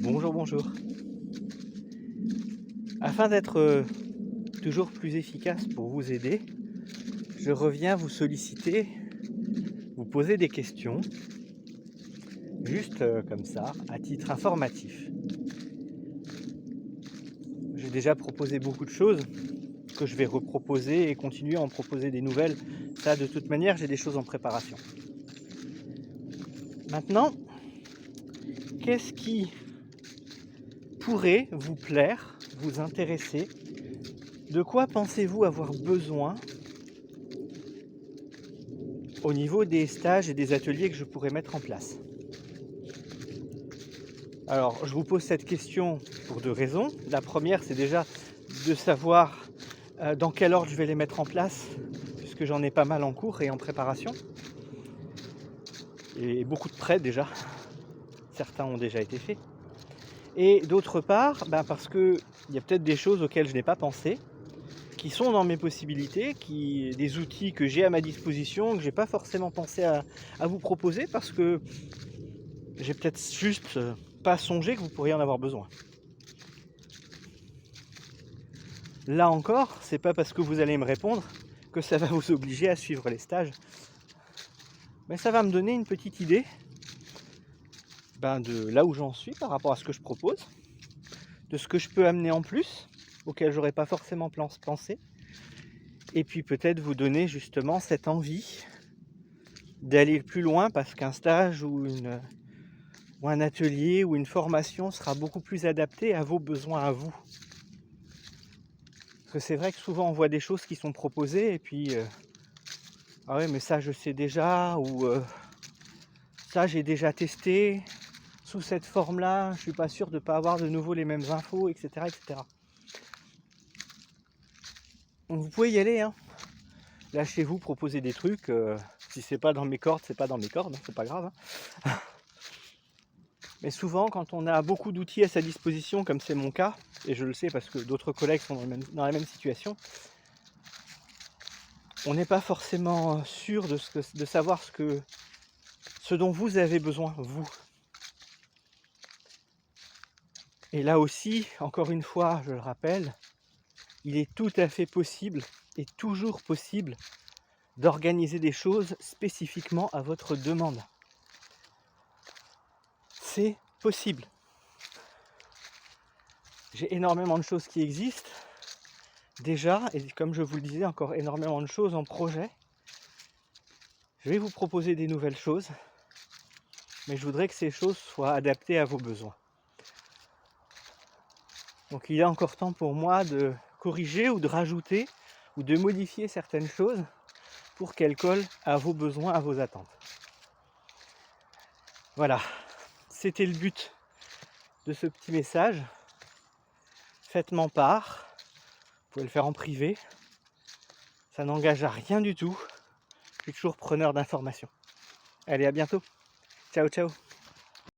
Bonjour, bonjour. Afin d'être toujours plus efficace pour vous aider, je reviens vous solliciter, vous poser des questions, juste comme ça, à titre informatif. J'ai déjà proposé beaucoup de choses que je vais reproposer et continuer à en proposer des nouvelles. Ça, de toute manière, j'ai des choses en préparation. Maintenant, qu'est-ce qui pourrait vous plaire, vous intéresser? De quoi pensez-vous avoir besoin au niveau des stages et des ateliers que je pourrais mettre en place? Alors, je vous pose cette question pour deux raisons. La première, c'est déjà de savoir dans quel ordre je vais les mettre en place, puisque j'en ai pas mal en cours et en préparation. Et beaucoup de prêts déjà. Certains ont déjà été faits. Et d'autre part, parce qu'il y a peut-être des choses auxquelles je n'ai pas pensé, qui sont dans mes possibilités, des outils que j'ai à ma disposition, que je n'ai pas forcément pensé à vous proposer, parce que j'ai peut-être juste pas songé que vous pourriez en avoir besoin. Là encore, c'est pas parce que vous allez me répondre que ça va vous obliger à suivre les stages. Mais ça va me donner une petite idée de là où j'en suis par rapport à ce que je propose, de ce que je peux amener en plus, auquel j'aurais pas forcément pensé, et puis peut-être vous donner justement cette envie d'aller plus loin parce qu'un stage ou un atelier ou une formation sera beaucoup plus adapté à vos besoins à vous. Parce que c'est vrai que souvent on voit des choses qui sont proposées et puis ah ouais mais ça je sais déjà, ou ça j'ai déjà testé, sous cette forme-là, je suis pas sûr de ne pas avoir de nouveau les mêmes infos, etc. etc. Donc vous pouvez y aller, hein. Lâchez-vous, proposez des trucs. Si c'est pas dans mes cordes, c'est pas dans mes cordes, hein, c'est pas grave. Hein. Mais souvent, quand on a beaucoup d'outils à sa disposition, comme c'est mon cas, et je le sais parce que d'autres collègues sont dans la même situation, on n'est pas forcément sûr de savoir ce dont vous avez besoin, vous. Et là aussi, encore une fois, je le rappelle, il est tout à fait possible, et toujours possible, d'organiser des choses spécifiquement à votre demande. C'est possible. J'ai énormément de choses qui existent déjà, et comme je vous le disais, encore énormément de choses en projet. Je vais vous proposer des nouvelles choses, mais je voudrais que ces choses soient adaptées à vos besoins. Donc il est encore temps pour moi de corriger ou de rajouter ou de modifier certaines choses pour qu'elles collent à vos besoins, à vos attentes. Voilà, c'était le but de ce petit message. Faites-m'en part, vous pouvez le faire en privé, ça n'engage à rien du tout, je suis toujours preneur d'informations. Allez, à bientôt, ciao ciao.